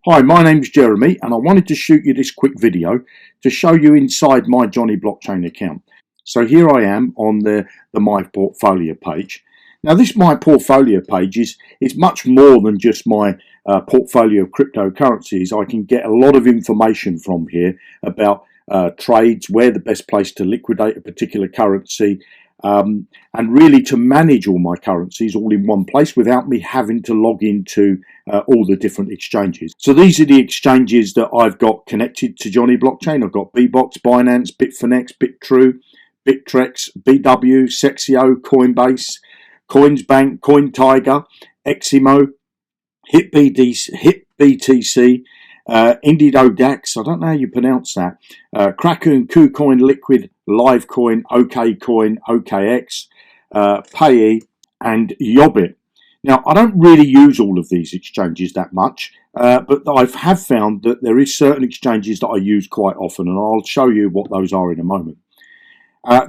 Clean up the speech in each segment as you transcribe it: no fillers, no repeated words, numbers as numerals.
Hi, my name's Jeremy and I wanted to shoot you this quick video to show you inside my Jonny blockchain account. So here I am on the My Portfolio page. Now this My Portfolio page is much more than just my portfolio of cryptocurrencies. I can get a lot of information from here about trades, where the best place to liquidate a particular currency, and really to manage all my currencies all in one place without me having to log into all the different exchanges. So these are the exchanges that I've got connected to Jonny blockchain. I've got Bbox, Binance, Bitfinex, Bitrue, Bittrex, BW, Sexio, Coinbase, Coinsbank, CoinTiger, Eximo, HitBTC, IndidoDax, I don't know how you pronounce that, Kraken, KuCoin, Liquid, Livecoin, OKCoin, OKX, Payee, and Yobit. Now, I don't really use all of these exchanges that much, but I have found that there is certain exchanges that I use quite often, and I'll show you what those are in a moment.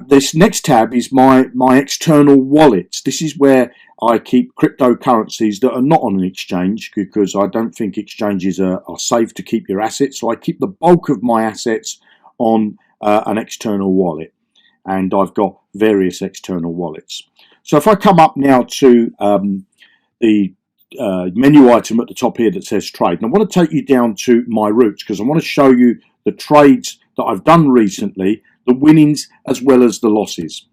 This next tab is my external wallets. This is where I keep cryptocurrencies that are not on an exchange, because I don't think exchanges are safe to keep your assets. So I keep the bulk of my assets on an external wallet, and I've got various external wallets. So if I come up now to the menu item at the top here that says trade, and I want to take you down to my roots because I want to show you the trades that I've done recently, the winnings as well as the losses.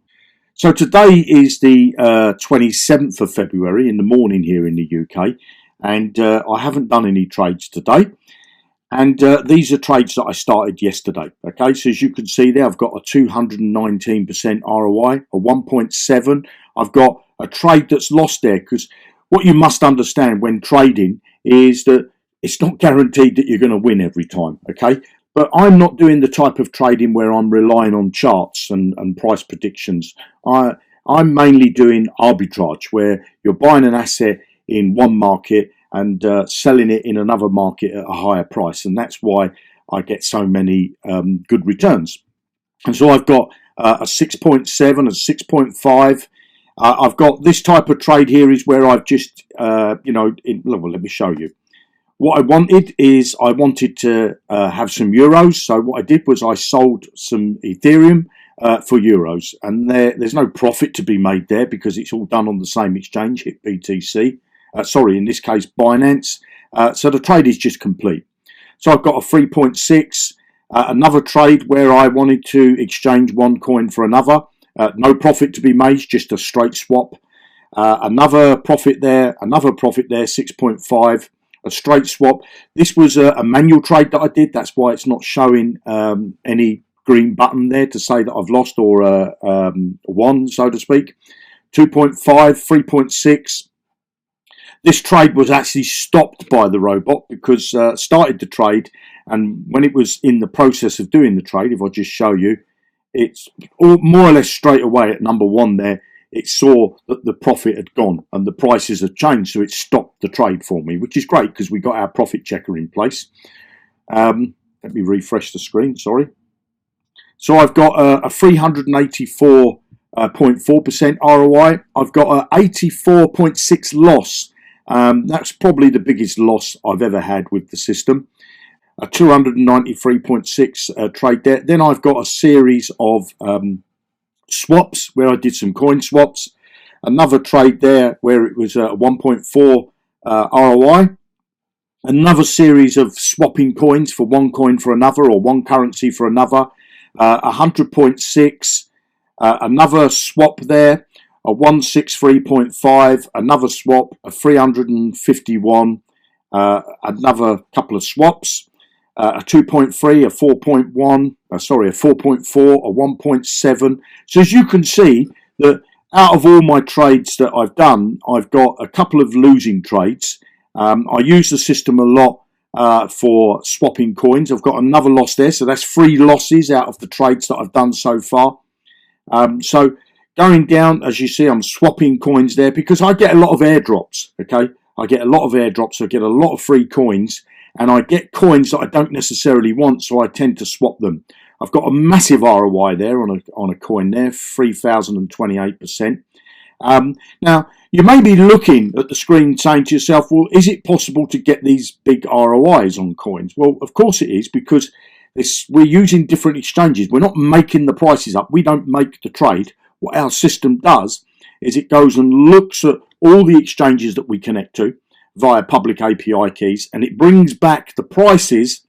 So today is the 27th of February in the morning here in the UK, and I haven't done any trades today. And these are trades that I started yesterday. Okay, so as you can see there, I've got a 219% ROI, a 1.7. I've got a trade that's lost there, because what you must understand when trading is that it's not guaranteed that you're going to win every time. Okay, but I'm not doing the type of trading where I'm relying on charts and price predictions. I'm mainly doing arbitrage, where you're buying an asset in one market and selling it in another market at a higher price, and that's why I get so many good returns. And so I've got a 6.7, a 6.5. I've got this type of trade here is where I've just, well, let me show you. What I wanted is I wanted to have some euros. So what I did was I sold some Ethereum for euros, and there's no profit to be made there because it's all done on the same exchange, HitBTC. Sorry, in this case, Binance. So the trade is just complete. So I've got a 3.6, another trade where I wanted to exchange one coin for another. No profit to be made, just a straight swap. Another profit there, 6.5, a straight swap. This was a manual trade that I did. That's why it's not showing any green button there to say that I've lost or won, so to speak. 2.5, 3.6. This trade was actually stopped by the robot because started the trade, and when it was in the process of doing the trade, if I just show you, it's more or less straight away at number one there, it saw that the profit had gone and the prices had changed, so it stopped the trade for me, which is great because we got our profit checker in place. Let me refresh the screen, sorry. So I've got a 384.4% ROI. I've got a 84.6 loss. That's probably the biggest loss I've ever had with the system. A 293.6 trade there. Then I've got a series of swaps where I did some coin swaps. Another trade there where it was a 1.4 ROI. Another series of swapping coins for one coin for another, or one currency for another. 100.6. Another swap there. A 163.5, another swap, a 351, another couple of swaps, a 2.3, a 4.1, a 4.4, a 1.7. So as you can see, that out of all my trades that I've done, I've got a couple of losing trades. I use the system a lot for swapping coins. I've got another loss there, so that's 3 losses out of the trades that I've done so far. So going down, as you see, I'm swapping coins there because I get a lot of airdrops, okay? I get a lot of airdrops, I get a lot of free coins, and I get coins that I don't necessarily want, so I tend to swap them. I've got a massive ROI there on a coin there, 3,028%. Now, you may be looking at the screen saying to yourself, well, is it possible to get these big ROIs on coins? Well, of course it is, because we're using different exchanges. We're not making the prices up. We don't make the trade. What our system does is it goes and looks at all the exchanges that we connect to via public API keys, and it brings back the prices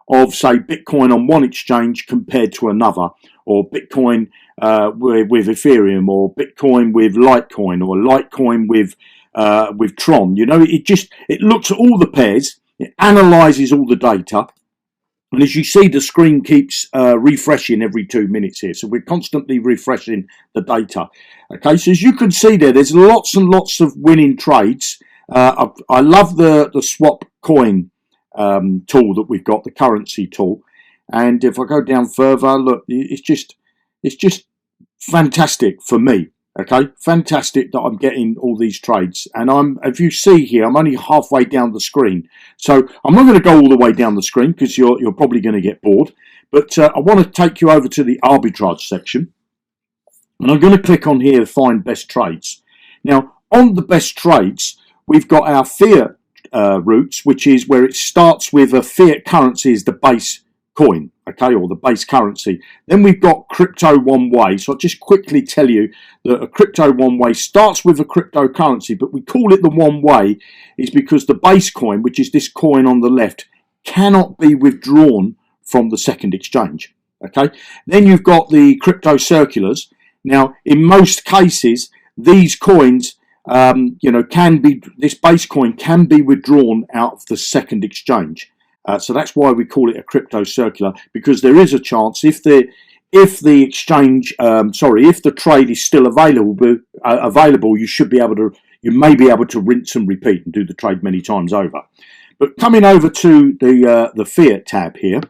of, say, Bitcoin on one exchange compared to another, or Bitcoin with Ethereum, or Bitcoin with Litecoin, or Litecoin with Tron. You know, it looks at all the pairs, it analyzes all the data, and as you see, the screen keeps refreshing every 2 minutes here, so we're constantly refreshing the data. Okay, so as you can see there's lots and lots of winning trades. I love the swap coin tool that we've got, the currency tool, and if I go down further, look, it's just fantastic for me. Okay, fantastic that I'm getting all these trades, and if you see here, I'm only halfway down the screen, so I'm not going to go all the way down the screen because you're probably going to get bored. But I want to take you over to the arbitrage section, and I'm going to click on here, find best trades. Now, on the best trades, we've got our fiat routes, which is where it starts with a fiat currency as the base coin, okay, or the base currency. Then we've got crypto one way. So I'll just quickly tell you that a crypto one way starts with a cryptocurrency, but we call it the one way is because the base coin, which is this coin on the left, cannot be withdrawn from the second exchange. Okay, then you've got the crypto circulars. Now, in most cases, these coins this base coin can be withdrawn out of the second exchange. So that's why we call it a crypto circular, because there is a chance if the trade is still available, you may be able to rinse and repeat and do the trade many times over. But coming over to the fiat tab here,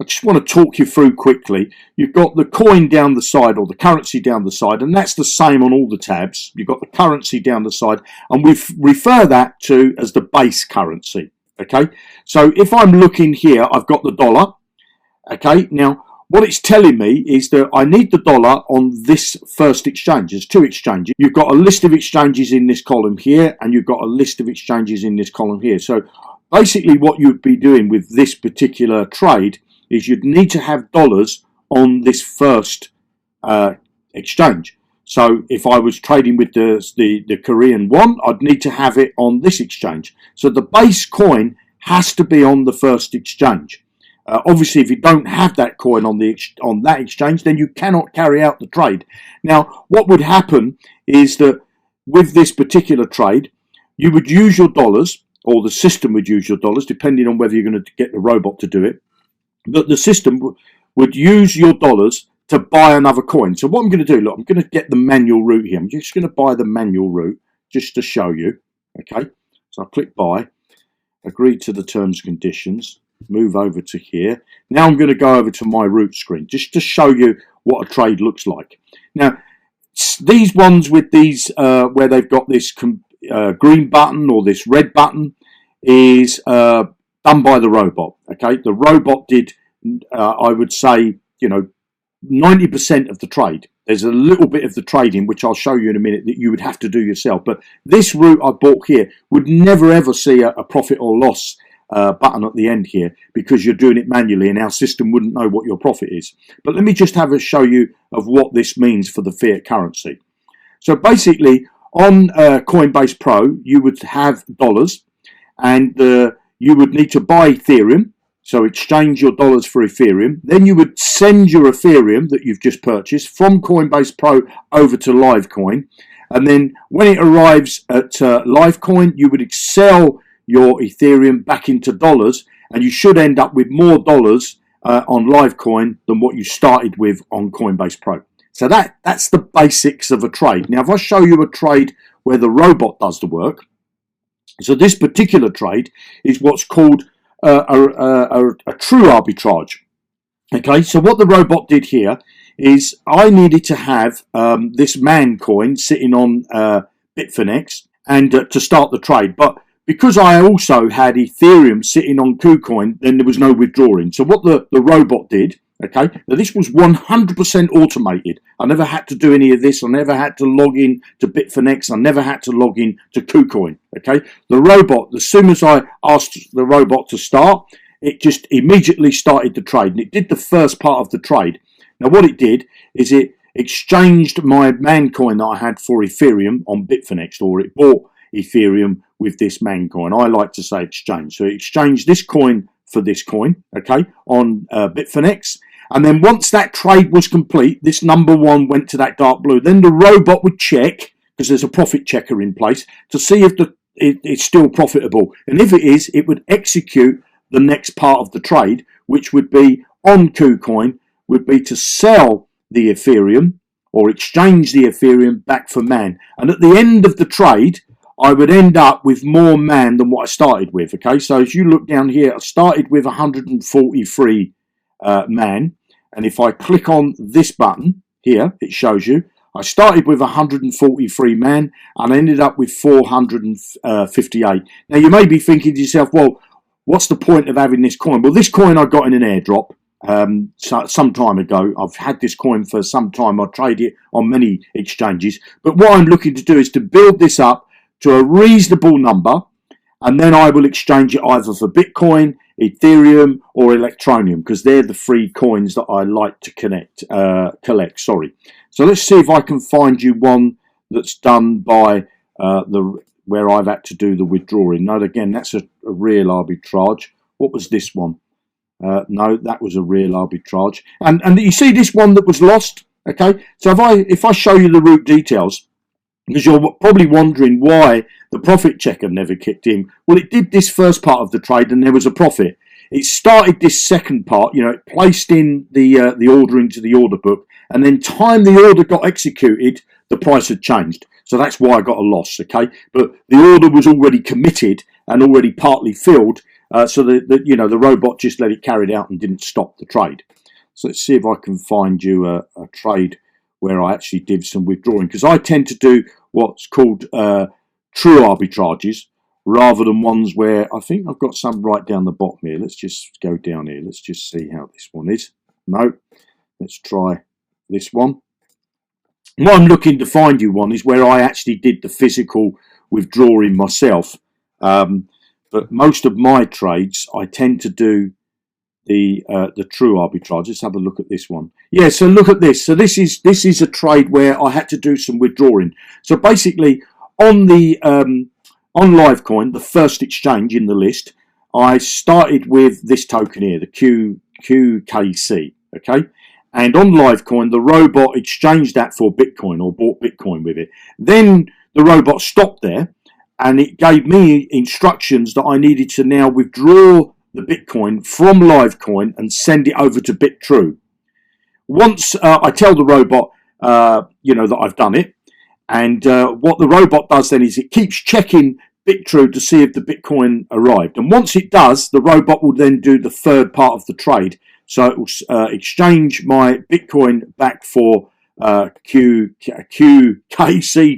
I just want to talk you through quickly. You've got the coin down the side, or the currency down the side, and that's the same on all the tabs. You've got the currency down the side, and we refer that to as the base currency. Okay, so if I'm looking here, I've got the dollar. Okay, now what it's telling me is that I need the dollar on this first exchange. There's two exchanges. You've got a list of exchanges in this column here, and you've got a list of exchanges in this column here. So basically what you'd be doing with this particular trade is you'd need to have dollars on this first exchange. So if I was trading with the Korean won, I'd need to have it on this exchange. So the base coin has to be on the first exchange. Obviously, if you don't have that coin on that exchange, then you cannot carry out the trade. Now, what would happen is that with this particular trade, you would use your dollars, or the system would use your dollars, depending on whether you're going to get the robot to do it. But the system would use your dollars to buy another coin. So what I'm going to do, look, I'm going to get the manual route here. I'm just going to buy the manual route just to show you. Okay, so I'll click buy, agree to the terms and conditions, move over to here. Now I'm going to go over to my route screen just to show you what a trade looks like. Now, these ones with these where they've got this green button or this red button is done by the robot. Okay, the robot did, I would say, 90% of the trade. There's a little bit of the trading, which I'll show you in a minute, that you would have to do yourself. But this route I bought here would never ever see a profit or loss button at the end here, because you're doing it manually and our system wouldn't know what your profit is. But let me just have a show you of what this means for the fiat currency. So basically on Coinbase Pro, you would have dollars, and you would need to buy Ethereum. So exchange your dollars for Ethereum. Then you would send your Ethereum that you've just purchased from Coinbase Pro over to Livecoin. And then when it arrives at Livecoin, you would sell your Ethereum back into dollars, and you should end up with more dollars on Livecoin than what you started with on Coinbase Pro. So that's the basics of a trade. Now, if I show you a trade where the robot does the work, so this particular trade is what's called a true arbitrage. Okay, so what the robot did here is I needed to have this man coin sitting on Bitfinex and to start the trade, but because I also had Ethereum sitting on KuCoin, then there was no withdrawing. So what the robot did Okay, now this was 100% automated. I never had to do any of this. I never had to log in to Bitfinex. I never had to log in to KuCoin. Okay, the robot, as soon as I asked the robot to start, it just immediately started the trade, and it did the first part of the trade. Now what it did is it exchanged my man coin that I had for Ethereum on Bitfinex, or it bought Ethereum with this man coin. I like to say exchange. So it exchanged this coin for this coin, okay, on Bitfinex. And then once that trade was complete, this number one went to that dark blue. Then the robot would check, because there's a profit checker in place, to see if it's still profitable. And if it is, it would execute the next part of the trade, which would be on KuCoin, would be to sell the Ethereum or exchange the Ethereum back for man. And at the end of the trade, I would end up with more man than what I started with. Okay, so as you look down here, I started with 143 man. And if I click on this button here, it shows you I started with 143 man and I ended up with 458. Now you may be thinking to yourself, well, what's the point of having this coin? Well, this coin I got in an airdrop some time ago. I've had this coin for some time. I trade it on many exchanges. But what I'm looking to do is to build this up to a reasonable number, and then I will exchange it either for Bitcoin, Ethereum, or Electroneum, because they're the three coins that I like to collect. Sorry. So let's see if I can find you one that's done by where I've had to do the withdrawing. No, again, that's a real arbitrage. What was this one? No, that was a real arbitrage. And you see this one that was lost. Okay, so if I show you the root details, because you're probably wondering why the profit checker never kicked in. Well, it did this first part of the trade and there was a profit. It started this second part, you know, it placed in the order into the order book, and then time the order got executed, the price had changed. So that's why I got a loss, okay? But the order was already committed and already partly filled, so that you know, the robot just let it carry it out and didn't stop the trade. So let's see if I can find you a trade where I actually did some withdrawing, because I tend to do what's called true arbitrages rather than ones where I think I've got some right down the bottom here. Let's just go down here. Let's just see how this one is. No, let's try this one. What I'm looking to find you one is where I actually did the physical withdrawing myself. But most of my trades, I tend to do the true arbitrage. Let's have a look at this one. Yeah, so look at this. So this is a trade where I had to do some withdrawing. So basically, on the on Livecoin, the first exchange in the list, I started with this token here, the QKC. Okay, and on Livecoin, the robot exchanged that for Bitcoin or bought Bitcoin with it. Then the robot stopped there, and it gave me instructions that I needed to now withdraw the Bitcoin from Livecoin and send it over to BitTrue. Once I tell the robot, you know, that I've done it, and what the robot does then is it keeps checking BitTrue to see if the Bitcoin arrived. And once it does, the robot will then do the third part of the trade. So it will exchange my Bitcoin back for QKC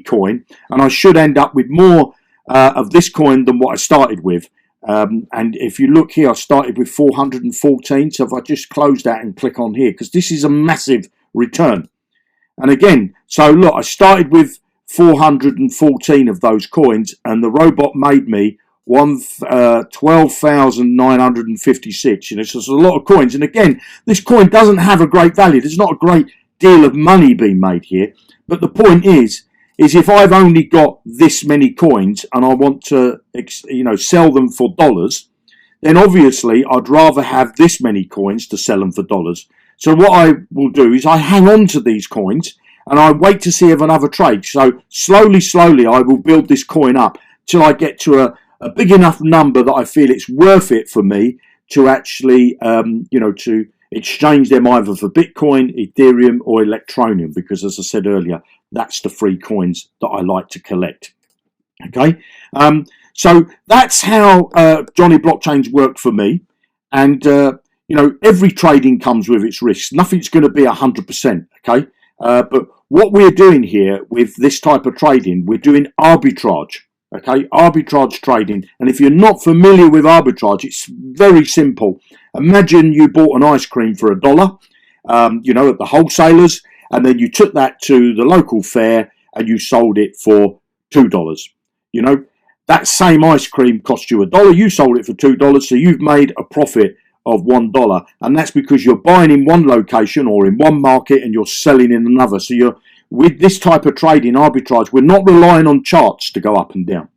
coin, and I should end up with more of this coin than what I started with. And if you look here, I started with 414. So if I just close that and click on here, because this is a massive return. And again, so look, I started with 414 of those coins, and the robot made me 12,956. You know, so it's a lot of coins. And again, this coin doesn't have a great value. There's not a great deal of money being made here. But the point is if I've only got this many coins and I want to, you know, sell them for dollars, then obviously I'd rather have this many coins to sell them for dollars. So what I will do is I hang on to these coins and I wait to see if another trade. So slowly, I will build this coin up till I get to a big enough number that I feel it's worth it for me to actually, you know, to exchange them either for Bitcoin, Ethereum, or Electroneum, because as I said earlier, that's the three coins that I like to collect. Okay, so that's how Jonny blockchains work for me. And you know, every trading comes with its risks. Nothing's going to be 100%. Okay, but what we're doing here with this type of trading, we're doing arbitrage. Okay, arbitrage trading. And if you're not familiar with arbitrage, it's very simple. Imagine you bought an ice cream for $1 you know, at the wholesalers, and then you took that to the local fair and you sold it for $2. You know, that same ice cream cost you $1. You sold it for $2, so you've made a profit of $1, and that's because you're buying in one location or in one market and you're selling in another. So you're, with this type of trading, arbitrage, we're not relying on charts to go up and down.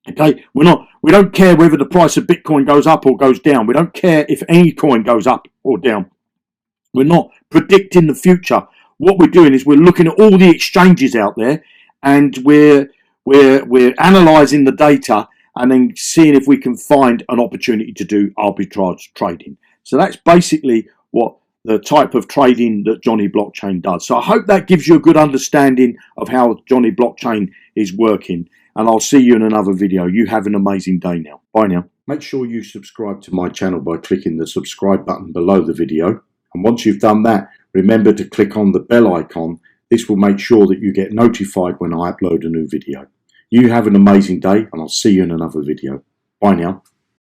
Okay, we don't care whether the price of Bitcoin goes up or goes down. We don't care if any coin goes up or down. We're not predicting the future. What we're doing is we're looking at all the exchanges out there, and we're analysing the data and then seeing if we can find an opportunity to do arbitrage trading. So that's basically what the type of trading that Jonny Blockchain does. So I hope that gives you a good understanding of how Jonny Blockchain is working. And I'll see you in another video. You have an amazing day now. Bye now. Make sure you subscribe to my channel by clicking the subscribe button below the video. And once you've done that, remember to click on the bell icon. This will make sure that you get notified when I upload a new video. You have an amazing day, and I'll see you in another video. Bye now.